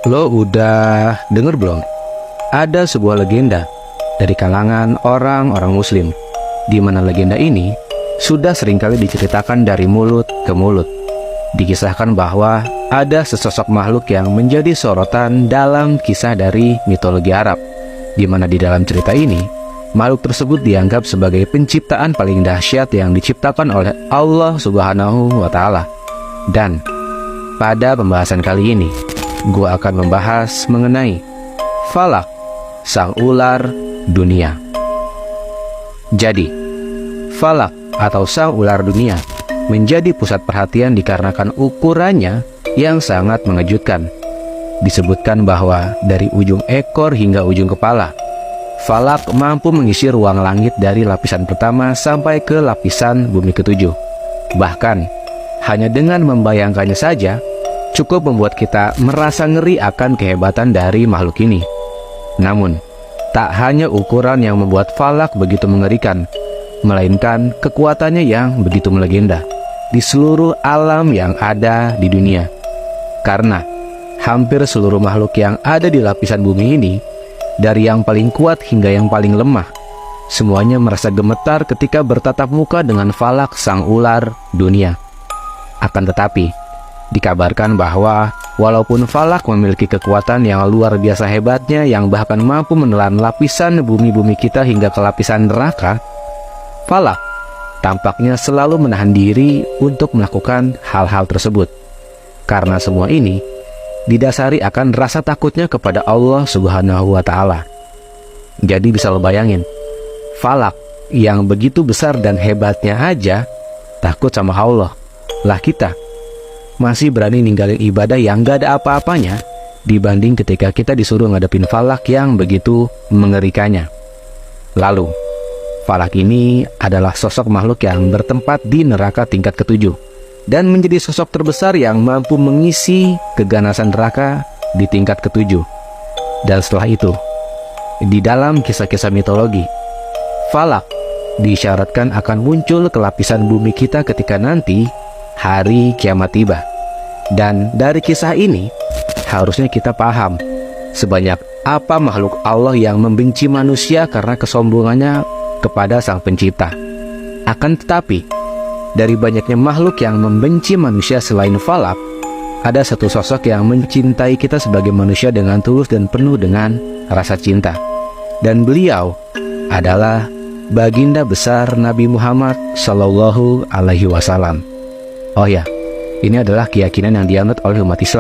Lo udah denger belum? Ada sebuah legenda dari kalangan orang-orang muslim, di mana legenda ini sudah seringkali diceritakan dari mulut ke mulut. Dikisahkan bahwa ada sesosok makhluk yang menjadi sorotan dalam kisah dari mitologi Arab, di mana di dalam cerita ini, makhluk tersebut dianggap sebagai penciptaan paling dahsyat yang diciptakan oleh Allah Subhanahu wa Ta'ala. Dan pada pembahasan kali ini, gue akan membahas mengenai Falak, sang ular dunia. Jadi, Falak atau sang ular dunia menjadi pusat perhatian dikarenakan ukurannya yang sangat mengejutkan. Disebutkan bahwa dari ujung ekor hingga ujung kepala, Falak mampu mengisi ruang langit dari lapisan pertama sampai ke lapisan bumi ketujuh. Bahkan, hanya dengan membayangkannya saja, cukup membuat kita merasa ngeri akan kehebatan dari makhluk ini. Namun, tak hanya ukuran yang membuat Falak begitu mengerikan, melainkan kekuatannya yang begitu melegenda di seluruh alam yang ada di dunia. Karena hampir seluruh makhluk yang ada di lapisan bumi ini, dari yang paling kuat hingga yang paling lemah, semuanya merasa gemetar ketika bertatap muka dengan Falak, sang ular dunia. Akan tetapi, dikabarkan bahwa walaupun Falak memiliki kekuatan yang luar biasa hebatnya yang bahkan mampu menelan lapisan bumi-bumi kita hingga ke lapisan neraka, Falak tampaknya selalu menahan diri untuk melakukan hal-hal tersebut. Karena semua ini didasari akan rasa takutnya kepada Allah Subhanahu wa Ta'ala. Jadi bisa lo bayangin, Falak yang begitu besar dan hebatnya aja takut sama Allah. Lah kita masih berani ninggalin ibadah yang gak ada apa-apanya dibanding ketika kita disuruh ngadepin Falak yang begitu mengerikannya. Lalu, Falak ini adalah sosok makhluk yang bertempat di neraka tingkat ketujuh dan menjadi sosok terbesar yang mampu mengisi keganasan neraka di tingkat ketujuh. Dan setelah itu, di dalam kisah-kisah mitologi, Falak diisyaratkan akan muncul ke lapisan bumi kita ketika nanti hari kiamat tiba. Dan dari kisah ini, harusnya kita paham sebanyak apa makhluk Allah yang membenci manusia karena kesombongannya kepada Sang Pencipta. Akan tetapi, dari banyaknya makhluk yang membenci manusia selain Falak, ada satu sosok yang mencintai kita sebagai manusia dengan tulus dan penuh dengan rasa cinta. Dan beliau adalah baginda besar Nabi Muhammad Sallallahu Alaihi Wasallam. Oh ya, ini adalah keyakinan yang dianut oleh umat Islam.